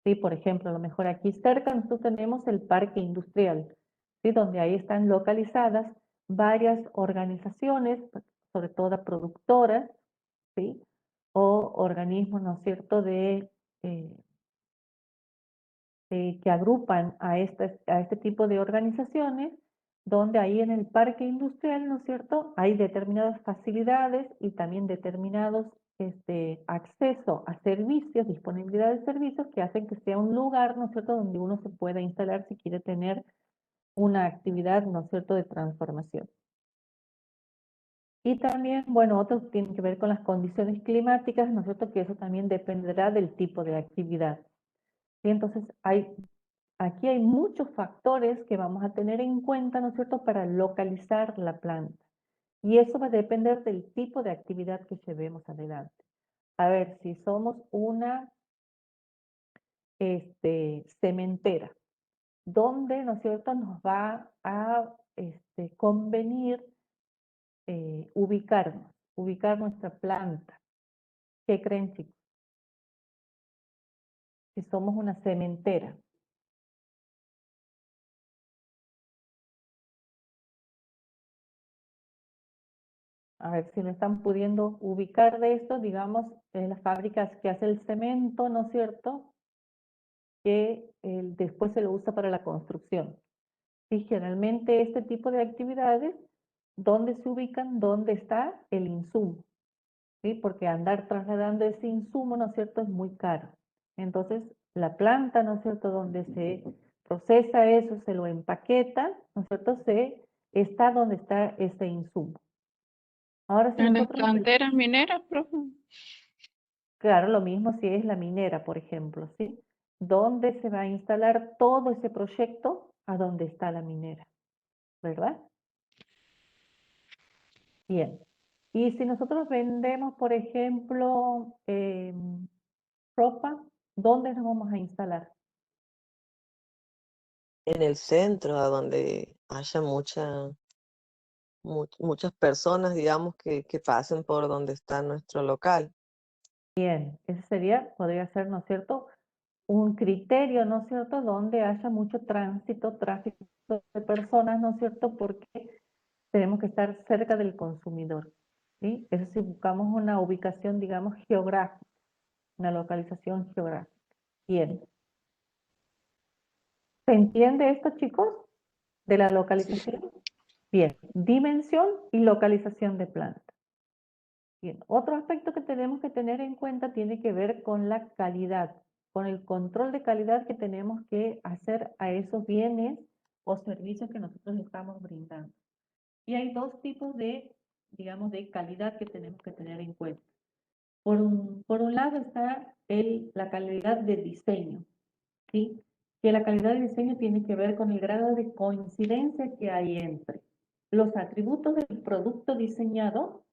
¿Sí? Por ejemplo, a lo mejor aquí cerca nosotros tenemos el parque industrial, ¿sí?, donde ahí están localizadas varias organizaciones, sobre todo productoras, ¿sí?, o organismos, ¿no es cierto?, eh, que agrupan a este tipo de organizaciones, donde ahí en el parque industrial, ¿no es cierto?, hay determinadas facilidades y también determinados acceso a servicios, disponibilidad de servicios que hacen que sea un lugar, ¿no es cierto?, donde uno se pueda instalar si quiere tener una actividad, ¿no es cierto?, de transformación. Y también, bueno, otros tienen que ver con las condiciones climáticas, ¿no es cierto?, que eso también dependerá del tipo de actividad. Y entonces aquí hay muchos factores que vamos a tener en cuenta, ¿no es cierto?, para localizar la planta. Y eso va a depender del tipo de actividad que llevemos adelante. A ver, si somos una cementera, ¿dónde, no es cierto?, nos va a convenir ubicar nuestra planta. ¿Qué creen, chicos? Si somos una cementera. A ver si me están pudiendo ubicar de esto, digamos, las fábricas que hace el cemento, ¿no es cierto?, que después se lo usa para la construcción. Sí, generalmente este tipo de actividades, ¿dónde se ubican? ¿Dónde está el insumo? ¿Sí? Porque andar trasladando ese insumo, ¿no es cierto?, es muy caro. Entonces, la planta, ¿no es cierto?, donde se procesa eso, se lo empaqueta, ¿no es cierto?, está donde está ese insumo. Ahora, si En las nosotros, canteras mineras, profe. claro, lo mismo si es la minera, por ejemplo, ¿sí? ¿Dónde se va a instalar todo ese proyecto? A donde está la minera, ¿verdad? Bien. Y si nosotros vendemos, por ejemplo, ropa, ¿dónde nos vamos a instalar? En el centro, a donde haya muchas personas, digamos, que pasen por donde está nuestro local. Bien, ese podría ser, ¿no es cierto?, un criterio, ¿no es cierto?, donde haya mucho tránsito, tráfico de personas, ¿no es cierto?, porque tenemos que estar cerca del consumidor, ¿sí? Eso si buscamos una ubicación, digamos, geográfica, una localización geográfica. Bien. ¿Se entiende esto, chicos, de la localización? Bien, dimensión y localización de planta. Bien, otro aspecto que tenemos que tener en cuenta tiene que ver con la calidad, con el control de calidad que tenemos que hacer a esos bienes o servicios que nosotros estamos brindando. Y hay dos tipos de, digamos, de calidad que tenemos que tener en cuenta. Por un lado está la calidad de diseño, ¿sí? Que la calidad de diseño tiene que ver con el grado de coincidencia que hay entre los atributos del producto diseñado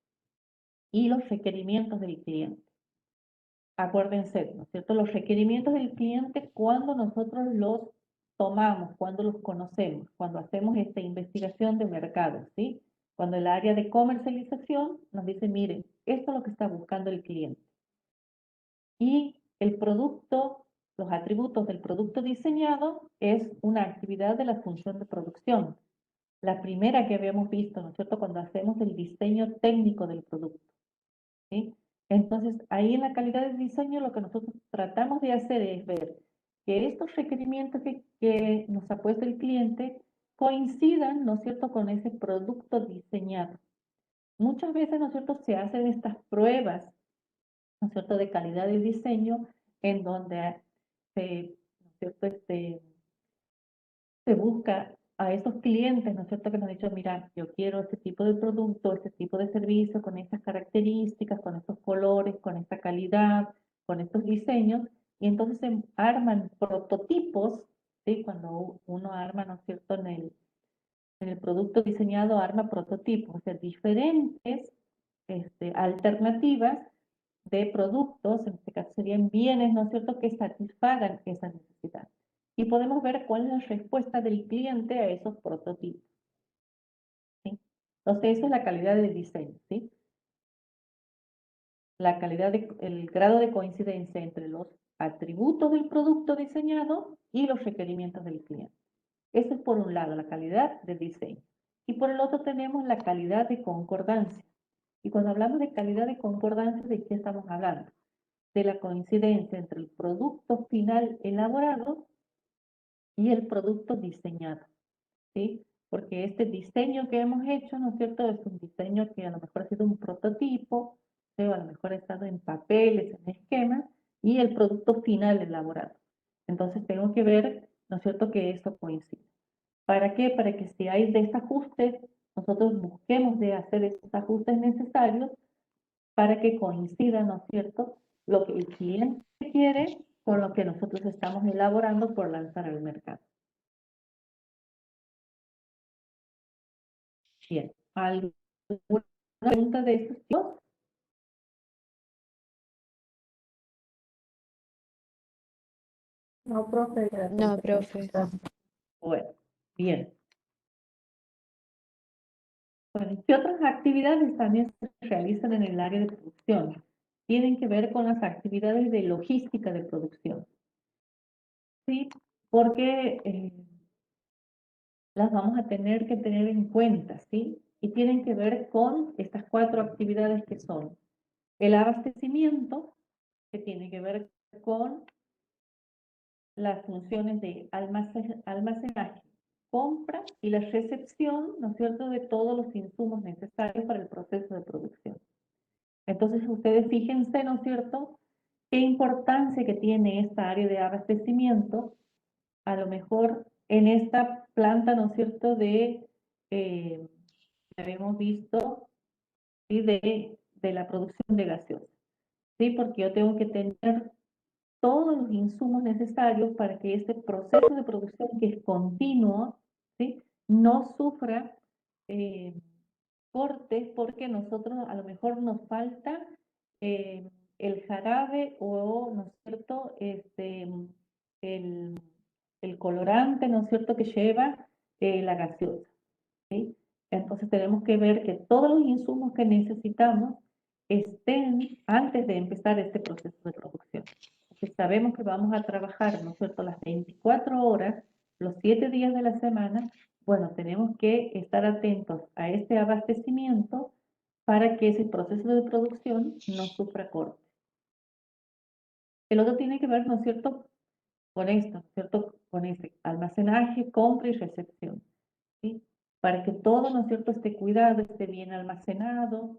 y los requerimientos del cliente. acuérdense, ¿no es cierto? Los requerimientos del cliente cuando nosotros los tomamos, cuando los conocemos, cuando hacemos esta investigación de mercado, ¿sí? Cuando el área de comercialización nos dice, miren, esto es lo que está buscando el cliente. Y el producto, los atributos del producto diseñado es una actividad de la función de producción. La primera que habíamos visto, ¿no es cierto? Cuando hacemos el diseño técnico del producto, ¿sí? Entonces, ahí en la calidad del diseño lo que nosotros tratamos de hacer es ver que estos requerimientos que nos ha puesto el cliente coincidan, ¿no es cierto?, con ese producto diseñado. Muchas veces, ¿no es cierto?, se hacen estas pruebas, ¿no es cierto?, de calidad del diseño en donde ¿no es cierto?, se busca a esos clientes, ¿no es cierto?, que nos han dicho, mira, yo quiero este tipo de producto, este tipo de servicio, con estas características, con estos colores, con esta calidad, con estos diseños, y entonces se arman prototipos, ¿sí? Cuando uno arma, ¿no es cierto?, en el producto diseñado arma prototipos, o sea, diferentes alternativas de productos, en este caso serían bienes, ¿no es cierto?, que satisfagan esa necesidad. Y podemos ver cuál es la respuesta del cliente a esos prototipos, ¿sí? Entonces, eso es la calidad del diseño, ¿sí? La calidad el grado de coincidencia entre los atributos del producto diseñado y los requerimientos del cliente. Eso es por un lado, la calidad del diseño. Y por el otro tenemos la calidad de concordancia. Y cuando hablamos de calidad de concordancia, ¿de qué estamos hablando? De la coincidencia entre el producto final elaborado y el producto diseñado, ¿sí? Porque este diseño que hemos hecho, ¿no es cierto?, es un diseño que a lo mejor ha sido un prototipo, ¿sí? O a lo mejor ha estado en papeles, en esquemas, y el producto final elaborado. Entonces tengo que ver, ¿no es cierto?, que esto coincide. ¿Para qué? Para que si hay desajustes, nosotros busquemos de hacer esos ajustes necesarios para que coincida, ¿no es cierto?, lo que el cliente quiere con lo que nosotros estamos elaborando por lanzar al mercado. Bien, ¿alguna pregunta de estos tipos? No, profe. No, profe. Bueno, bien. Bueno, ¿qué otras actividades también se realizan en el área de producción? Tienen que ver con las actividades de logística de producción. Sí, porque las vamos a tener que tener en cuenta, ¿sí? Y tienen que ver con estas 4 actividades que son el abastecimiento, que tiene que ver con las funciones de almacenaje, compra y la recepción, ¿no es cierto?, de todos los insumos necesarios para el proceso de producción. Entonces, ustedes fíjense, ¿no es cierto?, qué importancia que tiene esta área de abastecimiento, a lo mejor en esta planta, ¿no es cierto?, habíamos visto, ¿sí?, de la producción de gaseosa, ¿sí? Porque yo tengo que tener todos los insumos necesarios para que este proceso de producción, que es continuo, ¿sí?, no sufra eh, cortes porque nosotros a lo mejor nos falta el jarabe o, ¿no es cierto?, el, el colorante, ¿no es cierto?, que lleva la gaseosa, ¿sí? Entonces tenemos que ver que todos los insumos que necesitamos estén antes de empezar este proceso de producción. Porque sabemos que vamos a trabajar, ¿no es cierto?, las 24 horas, los 7 días de la semana. Bueno, tenemos que estar atentos a este abastecimiento para que ese proceso de producción no sufra corte. El otro tiene que ver, ¿no es cierto?, con esto, ¿no es cierto?, con este almacenaje, compra y recepción, ¿sí? Para que todo, ¿no es cierto?, esté cuidado, esté bien almacenado,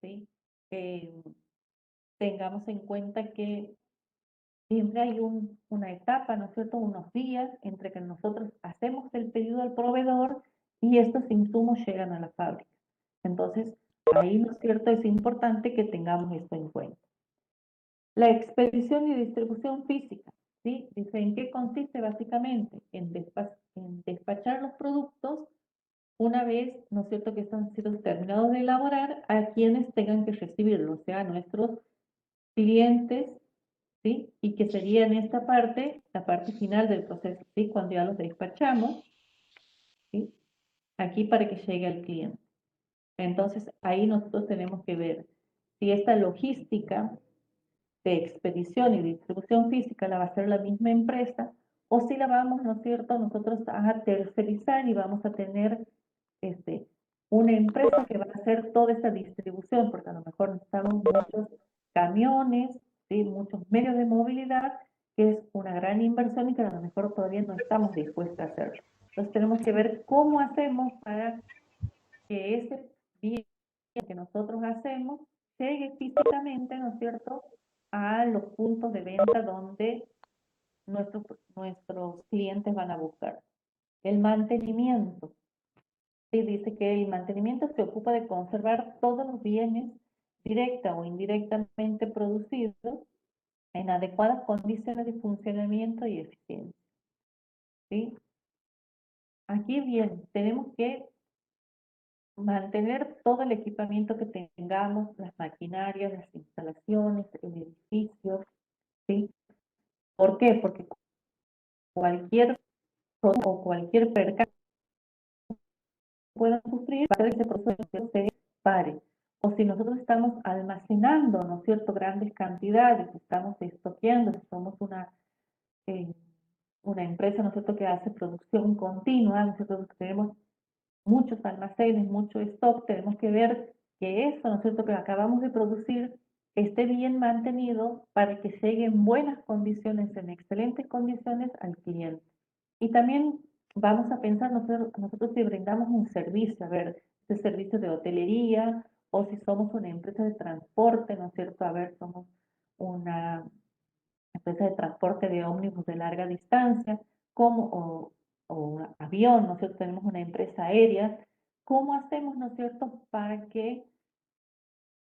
¿sí? Tengamos en cuenta que siempre hay una etapa, ¿no es cierto?, unos días entre que nosotros hacemos el pedido al proveedor y estos insumos llegan a la fábrica. Entonces, ahí, ¿no es cierto?, es importante que tengamos esto en cuenta. La expedición y distribución física, ¿sí? Dice, ¿en qué consiste básicamente? En despachar los productos una vez, ¿no es cierto?, que están siendo terminados de elaborar a quienes tengan que recibirlo, o sea, nuestros clientes ¿sí? Y que sería en esta parte, la parte final del proceso, ¿sí? Cuando ya los despachamos, ¿sí? Aquí para que llegue al cliente. Entonces, ahí nosotros tenemos que ver si esta logística de expedición y distribución física la va a hacer la misma empresa o si la vamos, ¿no es cierto?, nosotros a tercerizar y vamos a tener este, una empresa que va a hacer toda esta distribución, porque a lo mejor necesitamos muchos camiones, ¿sí?, muchos medios de movilidad, que es una gran inversión y que a lo mejor todavía no estamos dispuestos a hacer. Entonces tenemos que ver cómo hacemos para que ese bien que nosotros hacemos llegue físicamente, ¿no es cierto?, a los puntos de venta donde nuestros clientes van a buscar. El mantenimiento. Sí, dice que el mantenimiento se ocupa de conservar todos los bienes directa o indirectamente producidos en adecuadas condiciones de funcionamiento y eficiencia. ¿Sí? Aquí bien, tenemos que mantener todo el equipamiento que tengamos, las maquinarias, las instalaciones, el edificio, ¿sí? ¿Por qué? Porque cualquier o cualquier percance que pueda sufrir va a hacer que ese proceso se pare. O si nosotros estamos almacenando, ¿no es cierto?, grandes cantidades, estamos estoqueando, somos eh, una empresa, ¿no es cierto?, que hace producción continua, nosotros tenemos muchos almacenes, mucho stock, tenemos que ver que eso, ¿no es cierto?, que acabamos de producir esté bien mantenido para que llegue en buenas condiciones, en excelentes condiciones al cliente. Y también vamos a pensar nosotros si brindamos un servicio, a ver, este servicio de hotelería o si somos una empresa de transporte, ¿no es cierto? A ver, somos una empresa de transporte de ómnibus de larga distancia, o un avión, ¿no es cierto? Tenemos una empresa aérea. ¿Cómo hacemos, ¿no es cierto?, para que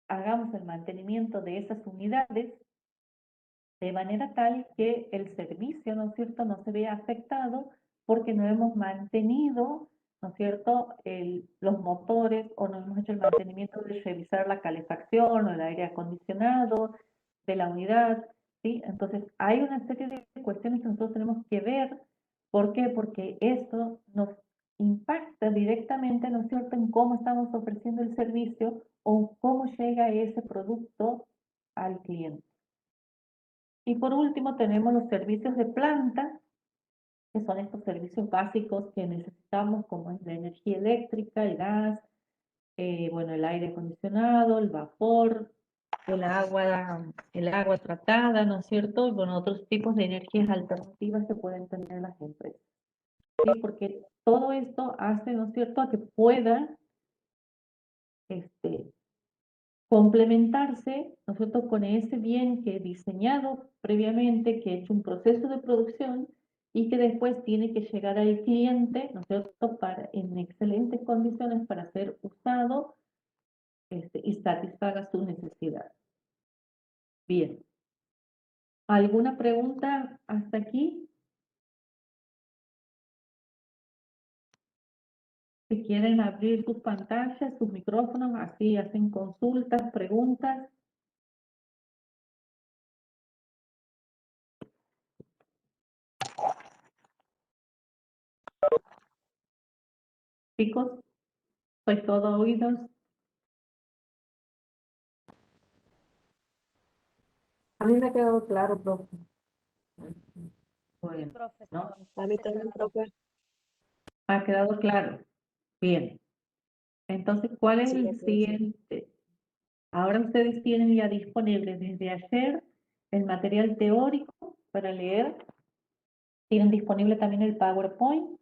hagamos el mantenimiento de esas unidades de manera tal que el servicio, ¿no es cierto?, no se vea afectado porque no hemos mantenido, ¿no es cierto?, los motores o no hemos hecho el mantenimiento de revisar la calefacción o el aire acondicionado de la unidad, ¿sí? Entonces, hay una serie de cuestiones que nosotros tenemos que ver. ¿Por qué? Porque esto nos impacta directamente, ¿no es cierto?, en cómo estamos ofreciendo el servicio o cómo llega ese producto al cliente. Y por último tenemos los servicios de planta, que son estos servicios básicos que necesitamos, como es la energía eléctrica, el gas, bueno, el aire acondicionado, el vapor, el agua tratada, ¿no es cierto? Y bueno, otros tipos de energías alternativas que pueden tener las empresas. ¿Sí? Porque todo esto hace, ¿no es cierto?, a que pueda complementarse, ¿no es cierto?, con ese bien que he diseñado previamente, que he hecho un proceso de producción y que después tiene que llegar al cliente, ¿no es cierto?, en excelentes condiciones para ser usado y satisfaga su necesidad. Bien. ¿Alguna pregunta hasta aquí? Si quieren abrir sus pantallas, sus micrófonos, así hacen consultas, preguntas. Chicos, soy todo oídos. A mí me ha quedado claro, profe. Bueno, Profesor, ¿no? A mí también, profe. ¿Ha quedado claro? Bien. Entonces, ¿cuál es Sí, el siguiente? Ahora ustedes tienen ya disponible desde ayer el material teórico para leer. Tienen disponible también el PowerPoint.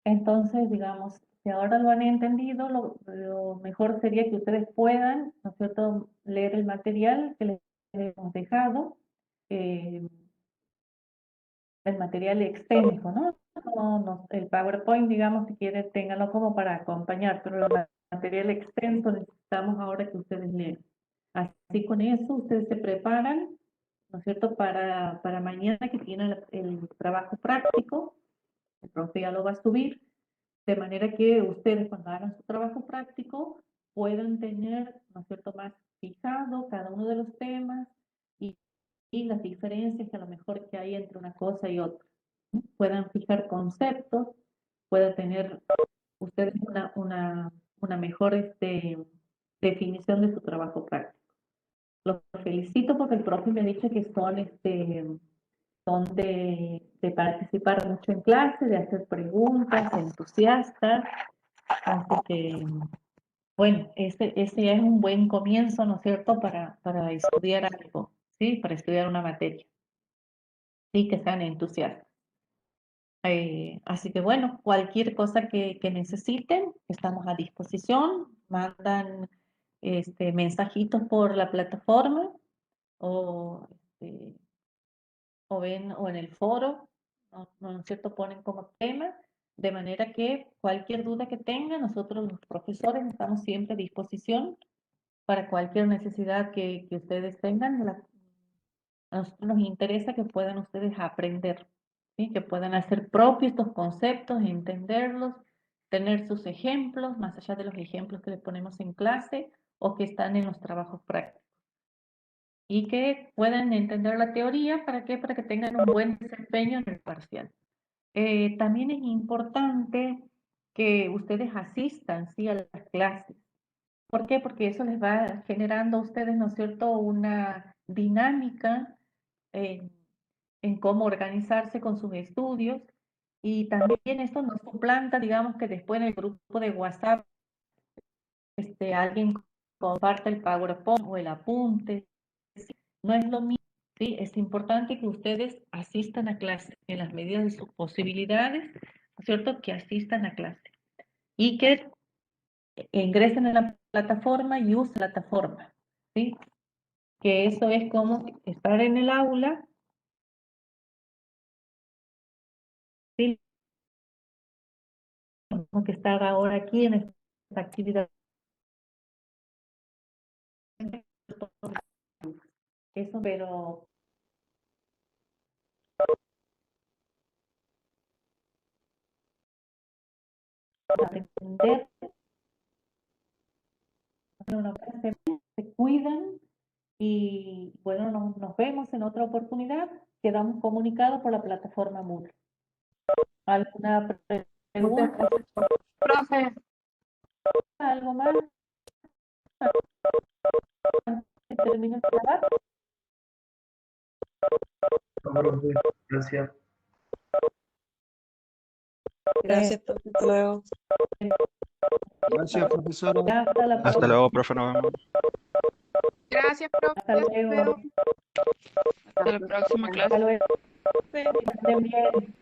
Entonces, digamos, si ahora lo han entendido, lo mejor sería que ustedes puedan, ¿no es cierto?, leer el material que les hemos dejado, eh, el material extenso, ¿no? El PowerPoint, digamos, si quieren, ténganlo como para acompañar, pero el material extenso necesitamos ahora que ustedes lean. Así con eso, ustedes se preparan, ¿no es cierto?, para mañana que tienen el trabajo práctico, el profe ya lo va a subir, de manera que ustedes cuando hagan su trabajo práctico puedan tener, ¿no es cierto?, más fijado cada uno de los temas y y las diferencias que a lo mejor que hay entre una cosa y otra, ¿no? Puedan fijar conceptos, puedan tener ustedes una mejor definición de su trabajo práctico. Los felicito porque el profe me ha dicho que son de participar mucho en clase, de hacer preguntas, entusiastas. Así que, bueno, ese ya es un buen comienzo, ¿no es cierto?, para estudiar algo, ¿sí? Para estudiar una materia, sí, que sean entusiastas. Así que, bueno, cualquier cosa que necesiten, estamos a disposición. Mandan mensajitos por la plataforma o, o en el foro, ¿no es cierto?, ponen como tema, de manera que cualquier duda que tengan, nosotros los profesores estamos siempre a disposición para cualquier necesidad que ustedes tengan. A nosotros nos interesa que puedan ustedes aprender, ¿sí? Que puedan hacer propios estos conceptos, entenderlos, tener sus ejemplos, más allá de los ejemplos que les ponemos en clase o que están en los trabajos prácticos. Y que puedan entender la teoría, ¿para qué? Para que tengan un buen desempeño en el parcial. También es importante que ustedes asistan, ¿sí?, a las clases. ¿Por qué? Porque eso les va generando a ustedes, ¿no es cierto?, una dinámica en, en cómo organizarse con sus estudios, y también esto no suplanta, digamos, que después en el grupo de WhatsApp alguien comparte el PowerPoint o el apunte. No es lo mismo, ¿sí? Es importante que ustedes asistan a clase en las medidas de sus posibilidades, ¿no es cierto?, que asistan a clase y que ingresen en la plataforma y usen la plataforma, ¿sí? Que eso es como estar en el aula, ¿sí? Como que estar ahora aquí en esta actividad. Eso, pero para entender, se cuidan y bueno, nos vemos en otra oportunidad. Quedamos comunicados por la plataforma Moodle. ¿Alguna Muchas pregunta? gracias, Profe, ¿Algo más? Antes de terminar de grabar. No, profe, gracias. Gracias, profe. Hasta luego. Gracias, profesora. Ya, hasta la Hasta próxima. luego, profe. Nos vemos. gracias, profe. Hasta luego. Hasta la próxima clase. Hasta luego. Que estén bien.